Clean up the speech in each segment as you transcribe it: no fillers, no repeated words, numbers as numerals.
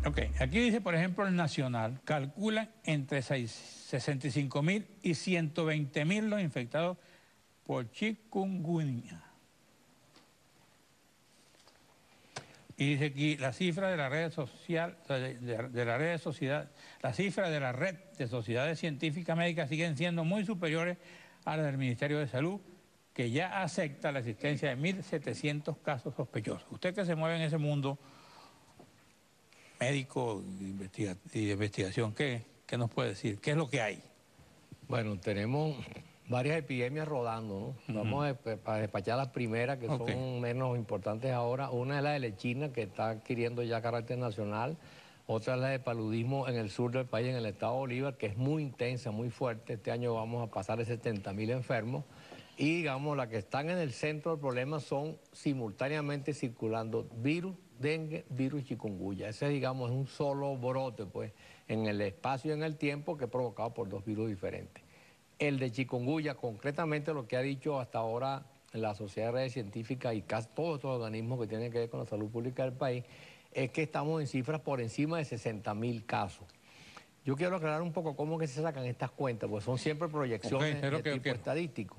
Ok, aquí dice, por ejemplo, el Nacional, calcula entre 65.000 y 120.000 los infectados por chikungunya. Y dice aquí, la cifra de la red social, de la red de sociedad, la cifra de la red de sociedades científicas médicas siguen siendo muy superiores a las del Ministerio de Salud, que ya acepta la existencia de 1.700 casos sospechosos. Usted que se mueve en ese mundo médico y de investigación, ¿qué nos puede decir? ¿Qué es lo que hay? Bueno, tenemos varias epidemias rodando, ¿no? Vamos a despachar las primeras, que son menos importantes ahora. Una es la de lechina, que está adquiriendo ya carácter nacional. Otra es la de paludismo en el sur del país, en el estado de Bolívar, que es muy intensa, muy fuerte. Este año vamos a pasar de 70.000 enfermos. Y, digamos, las que están en el centro del problema son simultáneamente circulando virus dengue, virus chikungunya. Ese, digamos, es un solo brote, pues, en el espacio y en el tiempo, que es provocado por dos virus diferentes. El de chikungunya, concretamente lo que ha dicho hasta ahora la Sociedad de Redes Científicas y casi todos estos organismos que tienen que ver con la salud pública del país, es que estamos en cifras por encima de 60.000 casos. Yo quiero aclarar un poco cómo que se sacan estas cuentas, porque son siempre proyecciones de tipo estadístico.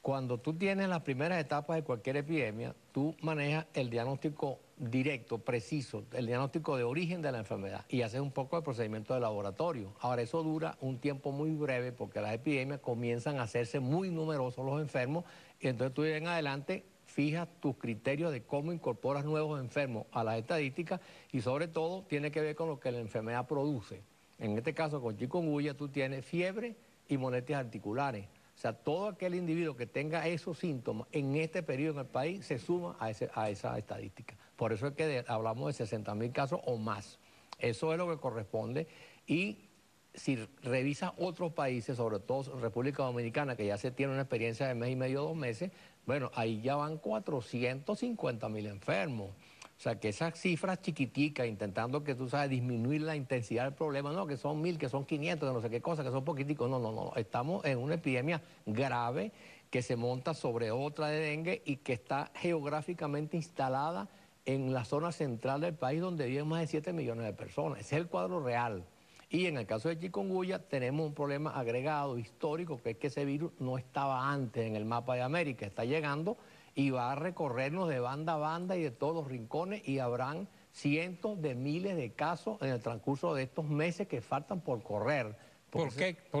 Cuando tú tienes las primeras etapas de cualquier epidemia, tú manejas el diagnóstico directo, preciso, el diagnóstico de origen de la enfermedad y haces un poco de procedimiento de laboratorio. Ahora, eso dura un tiempo muy breve porque las epidemias comienzan a hacerse muy numerosos los enfermos y entonces tú en adelante fijas tus criterios de cómo incorporas nuevos enfermos a las estadísticas y sobre todo tiene que ver con lo que la enfermedad produce. En este caso, con chikungunya, tú tienes fiebre y molestias articulares. O sea, todo aquel individuo que tenga esos síntomas en este periodo en el país se suma a esa estadística. Por eso es que hablamos de 60.000 casos o más. Eso es lo que corresponde. Y si revisas otros países, sobre todo República Dominicana, que ya se tiene una experiencia de mes y medio, 2 meses, bueno, ahí ya van 450.000 enfermos. O sea, que esas cifras chiquiticas, intentando que tú sabes disminuir la intensidad del problema, no, que son 1.000, que son 500, que no sé qué cosa, que son poquiticos, no. Estamos en una epidemia grave que se monta sobre otra de dengue y que está geográficamente instalada en la zona central del país donde viven más de 7 millones de personas. Ese es el cuadro real. Y en el caso de chikungunya tenemos un problema agregado histórico, que es que ese virus no estaba antes en el mapa de América, está llegando y va a recorrernos de banda a banda y de todos los rincones y habrán cientos de miles de casos en el transcurso de estos meses que faltan por correr. ¿Por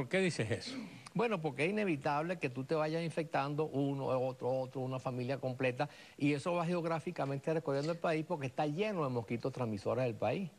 qué dices eso? Bueno, porque es inevitable que tú te vayas infectando uno, otro, una familia completa y eso va geográficamente recorriendo el país porque está lleno de mosquitos transmisores del país.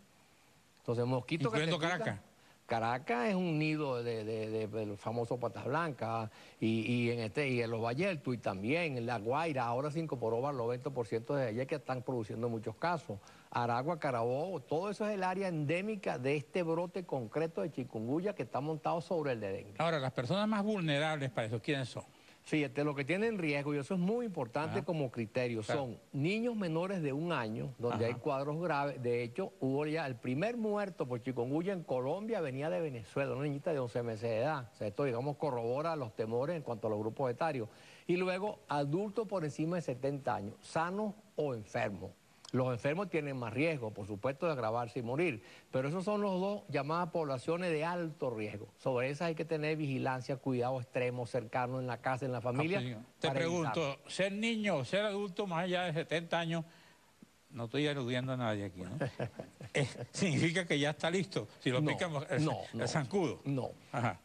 Entonces, mosquitos que incluyendo Caracas. Caracas es un nido del famoso Patas Blancas y en los Valles del Tuy también, en La Guaira, ahora se incorporó Barlovento % de allá que están produciendo muchos casos. Aragua, Carabobo, todo eso es el área endémica de este brote concreto de chikungunya que está montado sobre el de dengue. Ahora, las personas más vulnerables para eso, ¿quiénes son? Fíjate, lo que tienen riesgo, y eso es muy importante como criterio, son niños menores de 1 año, donde hay cuadros graves. De hecho, hubo ya el primer muerto por chikungunya en Colombia, venía de Venezuela, una niñita de 11 meses de edad. O sea, esto, digamos, corrobora los temores en cuanto a los grupos etarios. Y luego, adultos por encima de 70 años, sanos o enfermos. Los enfermos tienen más riesgo, por supuesto, de agravarse y morir, pero esos son los dos llamadas poblaciones de alto riesgo. Sobre esas hay que tener vigilancia, cuidado extremo, cercano en la casa, en la familia. Te pregunto, ser niño o ser adulto más allá de 70 años, no estoy aludiendo a nadie aquí, ¿no? Significa que ya está listo, si lo pican el zancudo. No,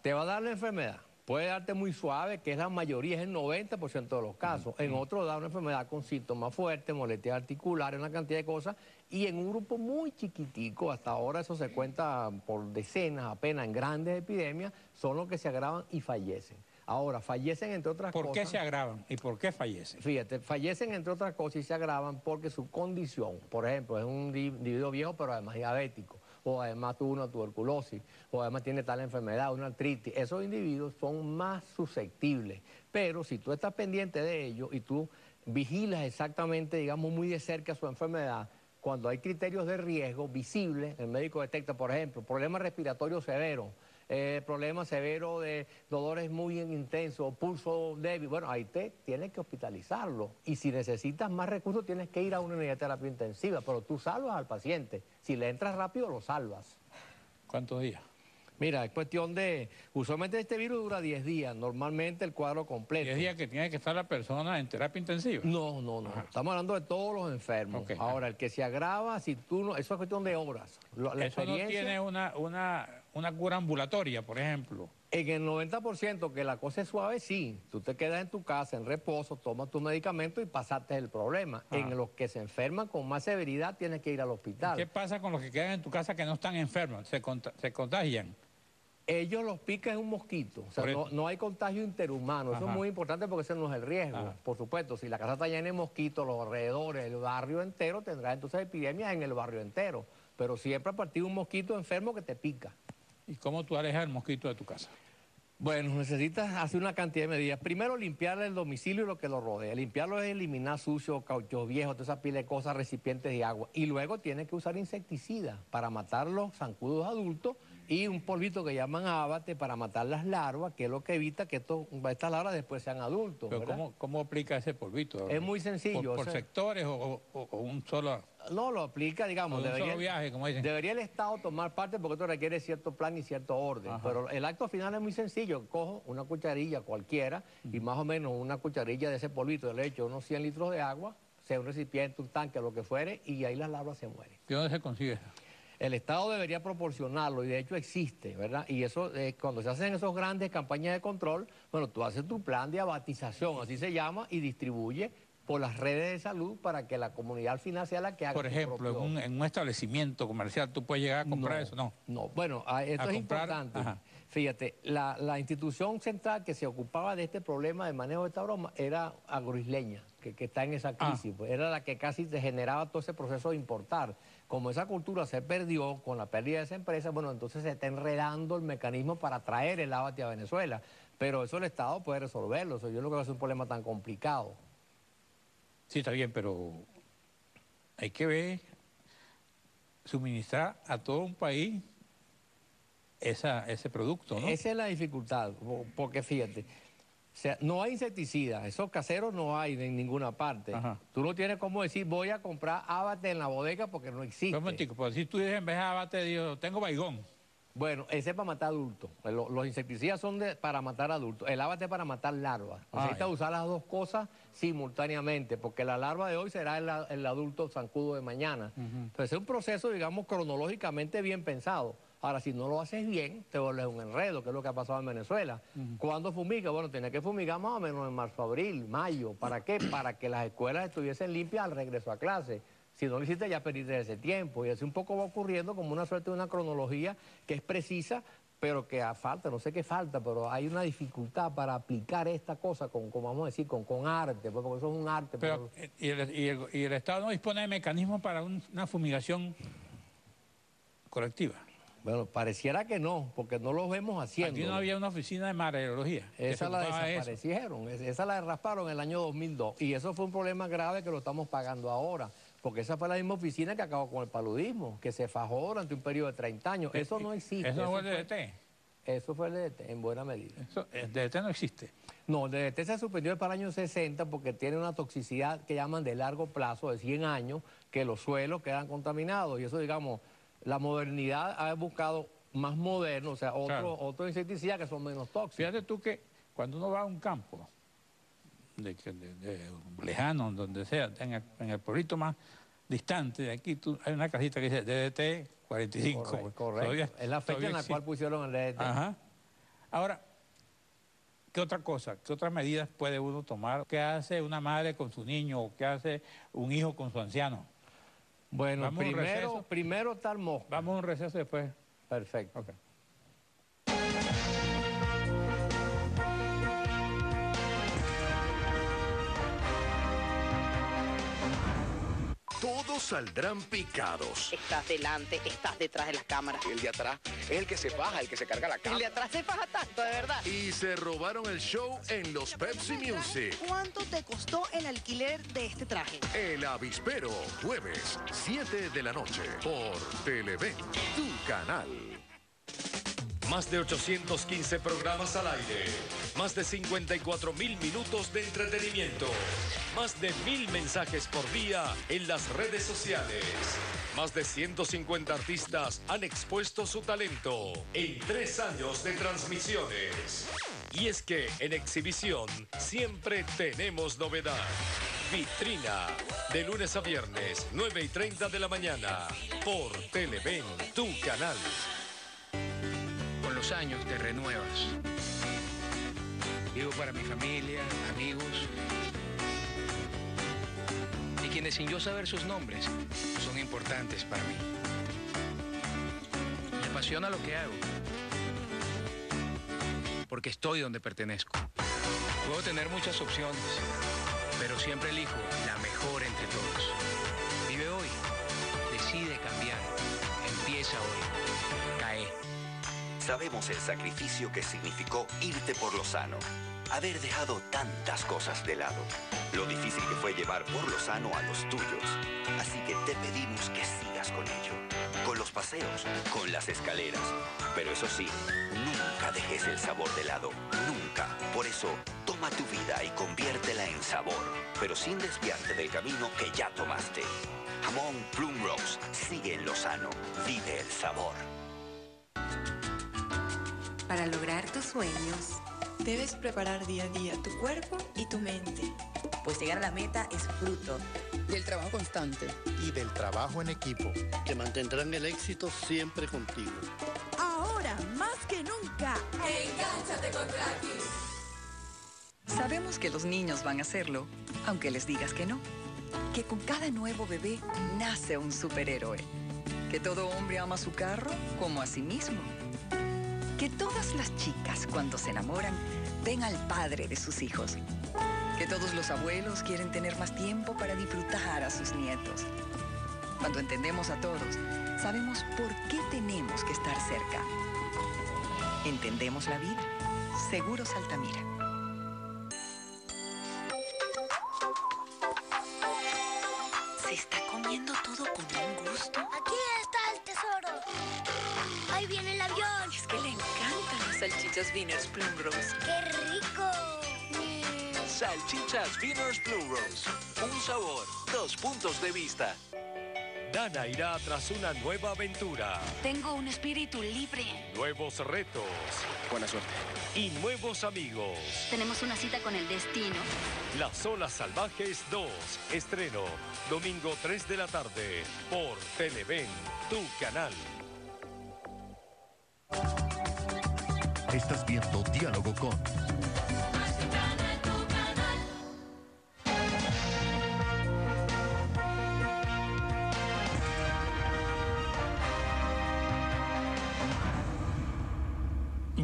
te va a dar la enfermedad. Puede darte muy suave, que es la mayoría, es el 90% de los casos. En otros da una enfermedad con síntomas fuertes, molestias articulares, una cantidad de cosas. Y en un grupo muy chiquitico, hasta ahora eso se cuenta por decenas apenas en grandes epidemias, son los que se agravan y fallecen. Ahora, fallecen entre otras cosas. ¿Por qué se agravan y por qué fallecen? Fíjate, fallecen entre otras cosas y se agravan porque su condición, por ejemplo, es un individuo viejo pero además diabético, o además tuvo una tuberculosis, o además tiene tal enfermedad, una artritis. Esos individuos son más susceptibles. Pero si tú estás pendiente de ellos y tú vigilas exactamente, digamos, muy de cerca su enfermedad, cuando hay criterios de riesgo visibles, el médico detecta, por ejemplo, problemas respiratorios severos, problema severo de dolores muy intensos, pulso débil, bueno, ahí tienes que hospitalizarlo. Y si necesitas más recursos, tienes que ir a una unidad de terapia intensiva, pero tú salvas al paciente. Si le entras rápido, lo salvas. ¿Cuántos días? Mira, es cuestión de... Usualmente este virus dura 10 días, normalmente el cuadro completo. 10 días que tiene que estar la persona en terapia intensiva. No. Estamos hablando de todos los enfermos. Okay. Ahora, el que se agrava, si tú no... Eso es cuestión de horas. Eso no tiene una cura ambulatoria, por ejemplo. En el 90% que la cosa es suave, sí. Tú te quedas en tu casa, en reposo, tomas tu medicamento y pasaste el problema. En los que se enferman con más severidad, tienes que ir al hospital. ¿Qué pasa con los que quedan en tu casa que no están enfermos? ¿Se contagian? Ellos los pican un mosquito, o sea, no hay contagio interhumano. Eso es muy importante porque ese no es el riesgo. Por supuesto, si la casa está llena de mosquitos, los alrededores, el barrio entero, tendrá entonces epidemias en el barrio entero. Pero siempre a partir de un mosquito enfermo que te pica. ¿Y cómo tú alejas el mosquito de tu casa? Bueno, necesitas hacer una cantidad de medidas. Primero, limpiar el domicilio y lo que lo rodea. Limpiarlo es eliminar sucio, caucho viejo, toda esa pila de cosas, recipientes de agua. Y luego tienes que usar insecticida para matar los zancudos adultos y un polvito que llaman ábate para matar las larvas, que es lo que evita que estas larvas después sean adultos. Pero ¿cómo aplica ese polvito? Es muy sencillo. ¿Por sectores o un solo...? No, lo aplica, digamos, un solo viaje, como dicen. Debería el Estado tomar parte porque esto requiere cierto plan y cierto orden. Pero el acto final es muy sencillo. Cojo una cucharilla cualquiera y más o menos una cucharilla de ese polvito, le echo unos 100 litros de agua, sea un recipiente, un tanque, lo que fuere, y ahí las larvas se mueren. ¿Y dónde se consigue eso? El Estado debería proporcionarlo y de hecho existe, ¿verdad? Y eso, cuando se hacen esas grandes campañas de control, bueno, tú haces tu plan de abatización, así se llama, y distribuye por las redes de salud para que la comunidad al final sea la que haga. Por ejemplo, en un establecimiento comercial, ¿tú puedes llegar a comprar eso? No. Bueno, esto es importante. Fíjate, la institución central que se ocupaba de este problema de manejo de esta broma era Agroisleña, que está en esa crisis. Pues, era la que casi generaba todo ese proceso de importar. Como esa cultura se perdió con la pérdida de esa empresa, bueno, entonces se está enredando el mecanismo para traer el ábate a Venezuela. Pero eso el Estado puede resolverlo. Yo no creo que sea un problema tan complicado. Sí, está bien, pero hay que ver, suministrar a todo un país ese producto, ¿no? Esa es la dificultad, porque fíjate, o sea, no hay insecticidas, esos caseros no hay en ninguna parte. Tú no tienes cómo decir, voy a comprar ábate en la bodega porque no existe. Un momentico, pues si tú dices en vez de ábate, digo, tengo baigón. Bueno, ese es para matar adultos. Los insecticidas son para matar adultos. El ábate es para matar larvas. Necesitas usar las dos cosas simultáneamente, porque la larva de hoy será el adulto zancudo de mañana. Entonces es un proceso, digamos, cronológicamente bien pensado. Ahora, si no lo haces bien, te vuelves un enredo, que es lo que ha pasado en Venezuela. ¿Cuándo fumiga? Bueno, tenía que fumigar más o menos en marzo, abril, mayo. ¿Para qué? Para que las escuelas estuviesen limpias al regreso a clase. Si no lo hiciste, ya perdiste ese tiempo. Y así un poco va ocurriendo como una suerte de una cronología que es precisa, pero que falta, no sé qué falta, pero hay una dificultad para aplicar esta cosa con vamos a decir, con arte, porque eso es un arte. Pero, ¿y el Estado no dispone de mecanismos para una fumigación colectiva? Bueno, pareciera que no, porque no lo vemos haciendo. Aquí no había una oficina de malheología. Esa la desaparecieron, esa la rasparon en el año 2002. Y eso fue un problema grave que lo estamos pagando ahora. Porque esa fue la misma oficina que acabó con el paludismo, que se fajó durante un periodo de 30 años. Eso no existe. ¿Eso no fue el DDT? Eso fue el DDT, en buena medida. ¿El DDT no existe? No, el DDT se suspendió para el año 60 porque tiene una toxicidad que llaman de largo plazo, de 100 años, que los suelos quedan contaminados. Y eso, digamos, la modernidad ha buscado más moderno, o sea, otros insecticidas que son menos tóxicos. Fíjate tú que cuando uno va a un campo, lejano, donde sea, en el pueblito más distante de aquí, hay una casita que dice DDT 45. Correcto. Es la fecha en la cual pusieron el DDT. Ahora, ¿qué otra cosa? ¿Qué otras medidas puede uno tomar? ¿Qué hace una madre con su niño o qué hace un hijo con su anciano? Bueno, primero tal mosca. Vamos a un receso después. Perfecto. Okay. Todos saldrán picados. Estás delante, estás detrás de las cámaras. El de atrás es el que se baja, el que se carga la cámara. El de atrás se faja tanto, de verdad. Y se robaron el show en los Pepsi Music. ¿Cuánto te costó el alquiler de este traje? El Avispero, jueves, 7 de la noche, por Televen, tu canal. Más de 815 programas al aire. Más de 54.000 minutos de entretenimiento. Más de 1.000 mensajes por día en las redes sociales. Más de 150 artistas han expuesto su talento en 3 años de transmisiones. Y es que en Exhibición siempre tenemos novedad. Vitrina, de lunes a viernes, 9:30 de la mañana, por Televen, tu canal. Con los años te renuevas. Vivo para mi familia, amigos y quienes sin yo saber sus nombres son importantes para mí. Me apasiona lo que hago porque estoy donde pertenezco. Puedo tener muchas opciones, pero siempre elijo la mejor entre todos. Vive hoy, decide cambiar, empieza hoy, CAE. Sabemos el sacrificio que significó irte por lo sano, haber dejado tantas cosas de lado, lo difícil que fue llevar por lo sano a los tuyos. Así que te pedimos que sigas con ello, con los paseos, con las escaleras. Pero eso sí, nunca dejes el sabor de lado, nunca. Por eso, toma tu vida y conviértela en sabor, pero sin desviarte del camino que ya tomaste. Jamón Plum Rose, sigue en lo sano, vive el sabor. Para lograr tus sueños, debes preparar día a día tu cuerpo y tu mente. pues llegar a la meta es fruto del trabajo constante y del trabajo en equipo, que mantendrán el éxito siempre contigo. Ahora, más que nunca, engánchate con Traqui. Sabemos que los niños van a hacerlo, aunque les digas que no. Que con cada nuevo bebé nace un superhéroe. Que todo hombre ama su carro como a sí mismo. Que todas las chicas, cuando se enamoran, ven al padre de sus hijos. Que todos los abuelos quieren tener más tiempo para disfrutar a sus nietos. Cuando entendemos a todos, sabemos por qué tenemos que estar cerca. Entendemos la vida. Seguros Altamira. Se está comiendo todo con un gusto. Aquí está el tesoro. Ahí viene el avión. Es que le encantan las salchichas Wieners Plum Rose. ¡Qué rico! Salchichas Wieners Plum Rose. Un sabor, dos puntos de vista. Dana irá tras una nueva aventura. Tengo un espíritu libre. Nuevos retos. Buena suerte. Y nuevos amigos. Tenemos una cita con el destino. Las Olas Salvajes 2. Estreno, domingo 3 de la tarde, por Televen, tu canal. Estás viendo Diálogo con...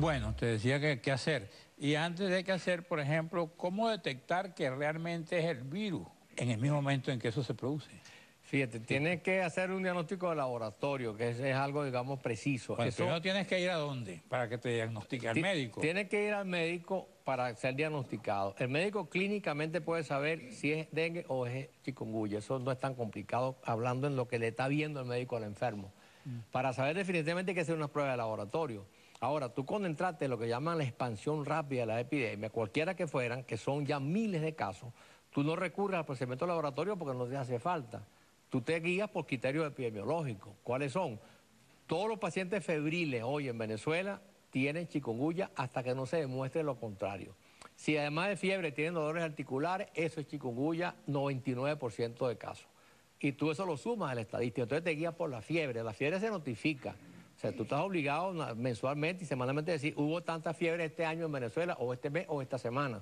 Bueno, te decía que qué hacer. Y antes de qué hacer, por ejemplo, ¿cómo detectar que realmente es el virus en el mismo momento en que eso se produce? Fíjate, tienes que hacer un diagnóstico de laboratorio, que es algo, digamos, preciso. Bueno, primero tienes que ir a dónde para que te diagnostique, al médico. Tienes que ir al médico para ser diagnosticado. El médico clínicamente puede saber si es dengue o es chikungunya. Eso no es tan complicado hablando en lo que le está viendo el médico al enfermo. Para saber definitivamente hay que hacer unas pruebas de laboratorio. Ahora, tú cuando entraste en lo que llaman la expansión rápida de la epidemia, cualquiera que fueran, que son ya miles de casos, tú no recurres al procedimiento de laboratorio porque no te hace falta. Tú te guías por criterios epidemiológicos. ¿Cuáles son? Todos los pacientes febriles hoy en Venezuela tienen chikungunya hasta que no se demuestre lo contrario. Si además de fiebre tienen dolores articulares, eso es chikungunya, 99% de casos. Y tú eso lo sumas a la estadística. Entonces te guías por la fiebre. La fiebre se notifica. O sea, tú estás obligado mensualmente y semanalmente a decir, hubo tanta fiebre este año en Venezuela, o este mes, o esta semana.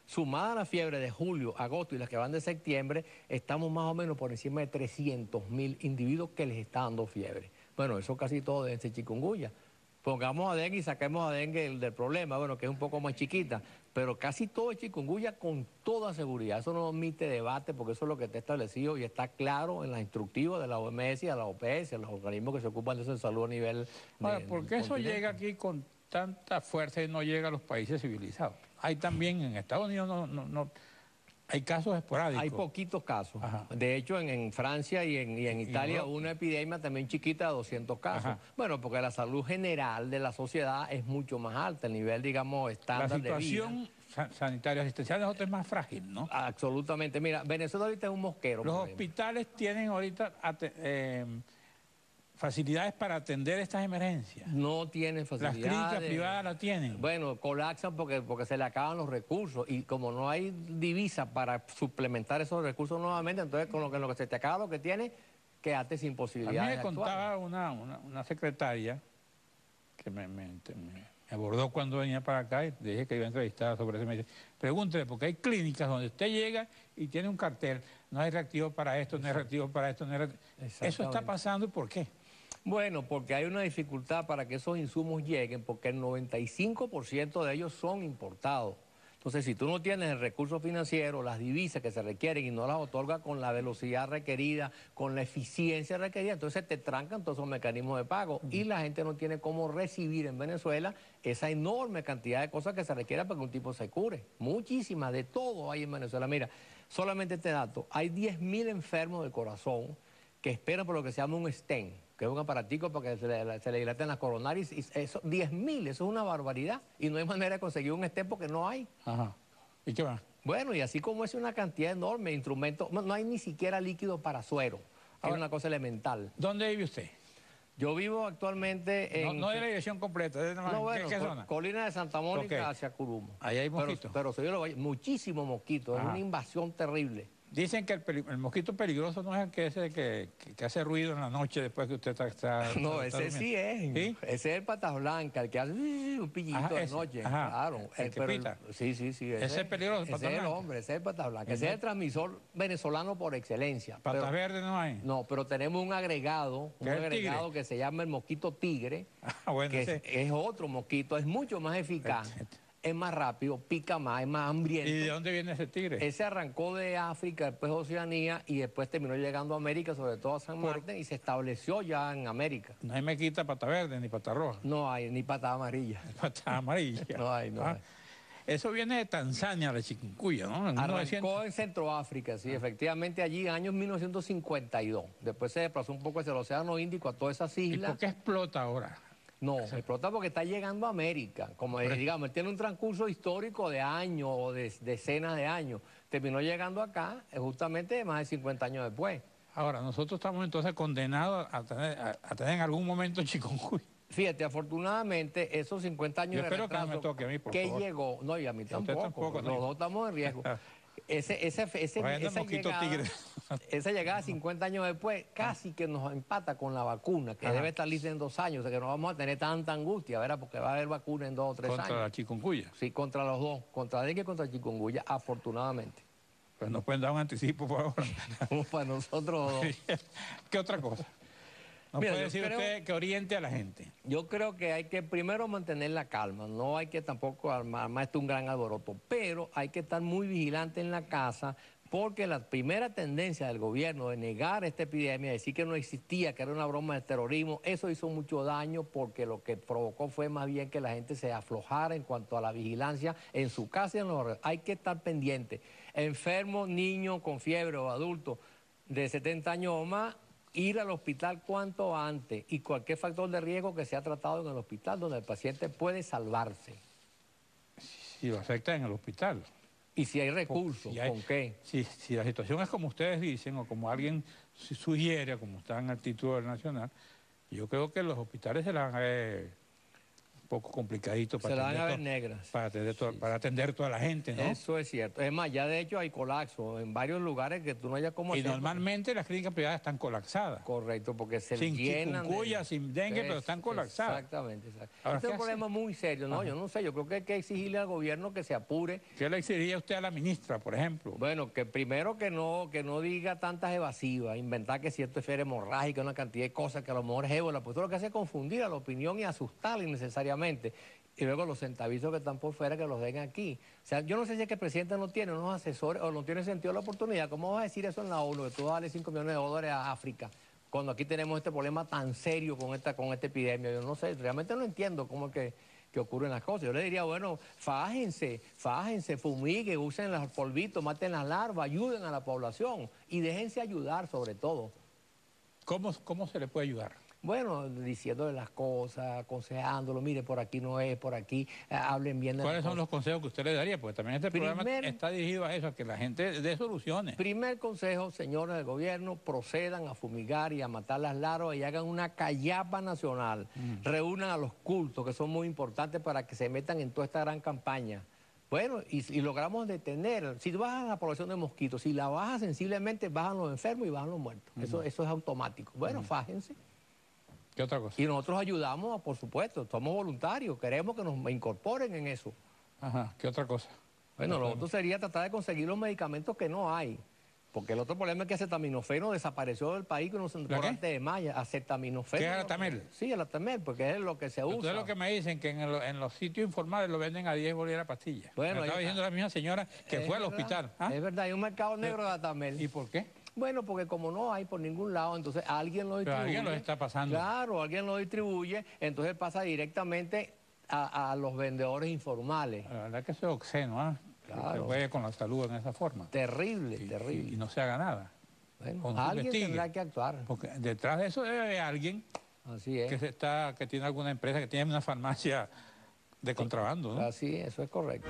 Sumada a la fiebre de julio, agosto y las que van de septiembre, estamos más o menos por encima de 300.000 individuos que les está dando fiebre. Bueno, eso casi todo debe ser chikungunya. Pongamos a dengue y saquemos a dengue del problema, bueno, que es un poco más chiquita, pero casi todo es chikungunya con toda seguridad. Eso no admite debate porque eso es lo que está establecido y está claro en las instructivas de la OMS y de la OPS, los organismos que se ocupan de eso en salud a nivel... Ahora, ¿por qué eso llega aquí con tanta fuerza y no llega a los países civilizados? Hay también en Estados Unidos, Hay casos esporádicos. Hay poquitos casos. Ajá. De hecho, en Francia y en Italia hubo una epidemia también chiquita de 200 casos. Ajá. Bueno, porque la salud general de la sociedad es mucho más alta, el nivel, digamos, estándar de vida. La situación sanitaria asistencial de nosotros es más frágil, ¿no? Absolutamente. Mira, Venezuela ahorita es un mosquero. Los hospitales tienen ahorita facilidades para atender estas emergencias. No tienen facilidades. Las clínicas privadas la tienen. Bueno, colapsan porque se le acaban los recursos y como no hay divisa para suplementar esos recursos nuevamente, entonces con lo que se te acaba lo que tiene, quédate sin posibilidades. A mí me contaba una secretaria que me abordó cuando venía para acá y dije que iba a entrevistar sobre eso. Me dice, pregúntele, porque hay clínicas donde usted llega y tiene un cartel, no hay reactivo para esto, no hay reactivo para esto, no hay reactivo. ¿Eso está pasando y por qué? Bueno, porque hay una dificultad para que esos insumos lleguen, porque el 95% de ellos son importados. Entonces, si tú no tienes el recurso financiero, las divisas que se requieren y no las otorgas con la velocidad requerida, con la eficiencia requerida, entonces te trancan todos esos mecanismos de pago y la gente no tiene cómo recibir en Venezuela esa enorme cantidad de cosas que se requieren para que un tipo se cure. Muchísimas, de todo hay en Venezuela. Mira, solamente este dato, hay 10.000 enfermos del corazón que esperan por lo que se llama un stent, que es un aparatico para que se le dilaten las coronarias. Eso, 10.000, eso es una barbaridad. Y no hay manera de conseguir un stent porque no hay. Ajá. ¿Y qué más? Bueno, y así como es una cantidad enorme de instrumentos, no hay ni siquiera líquido para suero. Es una cosa elemental. ¿Dónde vive usted? Yo vivo actualmente en... No de la dirección completa, de ¿qué zona? Colina de Santa Mónica hacia Curumo. Ahí hay mosquitos. Pero muchísimos mosquitos, es una invasión terrible. Dicen que el mosquito peligroso no es el que hace ruido en la noche después que usted está no, ese sí es. ¿Sí? Ese es el patas blanca, el que hace un pillito de noche. Claro. El que pita. Sí. Ese es peligroso, ese es el hombre, ese es el patas blanca. Ese es el transmisor venezolano por excelencia. ¿Patas verdes no hay? No, pero tenemos un agregado que se llama el mosquito tigre, que es otro mosquito, es mucho más eficaz. Es más rápido, pica más, es más hambriento. ¿Y de dónde viene ese tigre? Ese arrancó de África, después de Oceanía y después terminó llegando a América, sobre todo a San Martín, y se estableció ya en América. No hay mequita pata verde ni pata roja. No hay, ni pata amarilla. Pata amarilla. No hay. Eso viene de Tanzania, de chikungunya, ¿no? Arrancó en Centroáfrica, sí, efectivamente allí en años 1952. Después se desplazó un poco hacia el Océano Índico, a todas esas islas. ¿Y por qué explota ahora? No, explota porque está llegando a América. Como digamos, él tiene un transcurso histórico de años o de decenas de años. Terminó llegando acá justamente más de 50 años después. Ahora, nosotros estamos entonces condenados a tener en algún momento chikungunya. Fíjate, afortunadamente, esos 50 años de retraso que no me toque a mí, por favor. Llegó, no, y a mí tampoco. Los dos estamos en riesgo. Esa llegada 50 años después casi que nos empata con la vacuna, que debe estar lista en 2 años, o sea que no vamos a tener tanta angustia, ¿verdad? Porque va a haber vacuna en 2 o 3 años. ¿Contra la chikungunya? Sí, contra los dos, contra dengue y contra chikungunya, afortunadamente. Pues nos pueden dar un anticipo, por favor. Para nosotros dos. ¿Qué otra cosa? ¿No puede decir usted que oriente a la gente? Yo creo que hay que primero mantener la calma, no hay que tampoco armar un gran alboroto, pero hay que estar muy vigilante en la casa porque la primera tendencia del gobierno de negar esta epidemia, decir que no existía, que era una broma de terrorismo, eso hizo mucho daño porque lo que provocó fue más bien que la gente se aflojara en cuanto a la vigilancia en su casa y en los alrededores. Hay que estar pendiente. Enfermo, niño con fiebre o adulto de 70 años o más, ir al hospital cuanto antes y cualquier factor de riesgo que sea tratado en el hospital donde el paciente puede salvarse. Si lo afecta en el hospital. Y si hay recursos, ¿con qué? Si la situación es como ustedes dicen o como alguien sugiere, como está en el título del Nacional, yo creo que los hospitales se la van a ver un poco complicadito para atender toda la gente, ¿no? Eso es cierto. Es más, ya de hecho hay colapso en varios lugares que tú no hayas como... Y normalmente las clínicas privadas están colapsadas. Correcto, porque se sin llenan chikungunya, sin dengue, pero están colapsadas. Exactamente. Ahora, este es un problema muy serio, ¿no? Yo no sé, yo creo que hay que exigirle al gobierno que se apure. ¿Qué le exigiría usted a la ministra, por ejemplo? Bueno, que primero que no diga tantas evasivas, inventar que cierto es fiebre hemorrágica, una cantidad de cosas que a lo mejor es ébola, pues todo lo que hace es confundir a la opinión y asustarla innecesariamente. Y luego los centavizos que están por fuera que los den aquí. O sea, yo no sé si es que el presidente no tiene unos asesores o no tiene sentido la oportunidad. ¿Cómo vas a decir eso en la ONU? Que tú vas a darle 5 millones de dólares a África cuando aquí tenemos este problema tan serio con esta epidemia. Yo no sé, realmente no entiendo cómo es que ocurren las cosas. Yo le diría, bueno, fájense, fumiguen, usen los polvitos, maten las larvas, ayuden a la población y déjense ayudar sobre todo. ¿Cómo se le puede ayudar? Bueno, diciéndole las cosas, aconsejándolo, mire, por aquí no es, por aquí, hablen bien de ¿Cuáles son los consejos que usted le daría? Porque también este programa está dirigido a eso, a que la gente dé soluciones. Primer consejo, señores del gobierno, procedan a fumigar y a matar las larvas y hagan una callapa nacional. Reúnan a los cultos, que son muy importantes para que se metan en toda esta gran campaña. Bueno, y logramos detener, si bajas la población de mosquitos, si la bajas sensiblemente, bajan los enfermos y bajan los muertos. Eso es automático. Bueno, fájense. ¿Qué otra cosa? Y nosotros ayudamos, por supuesto, somos voluntarios, queremos que nos incorporen en eso. Ajá, ¿qué otra cosa? Bueno, lo otro sería tratar de conseguir los medicamentos que no hay. Porque el otro problema es que acetaminofeno desapareció del país con un antes de Maya. Acetaminofeno. ¿Qué es el Atamel? Sí, el Atamel, porque es lo que se usa. Ustedes lo que me dicen que en los sitios informales lo venden a 10 bolívares pastillas. Bueno, me estaba diciendo la misma señora que fue al hospital. Es verdad, hay un mercado negro de Atamel. ¿Y por qué? Bueno, porque como no hay por ningún lado, entonces alguien lo distribuye. Pero alguien lo está pasando. Claro, alguien lo distribuye, entonces pasa directamente a los vendedores informales. La verdad que eso es obsceno, ¿ah? Claro. Se juegue con la salud en esa forma. Terrible, terrible. Y no se haga nada. Bueno, alguien tendrá que actuar. Porque detrás de eso debe haber alguien que tiene alguna empresa, que tiene una farmacia de contrabando, ¿no? Así, eso es correcto.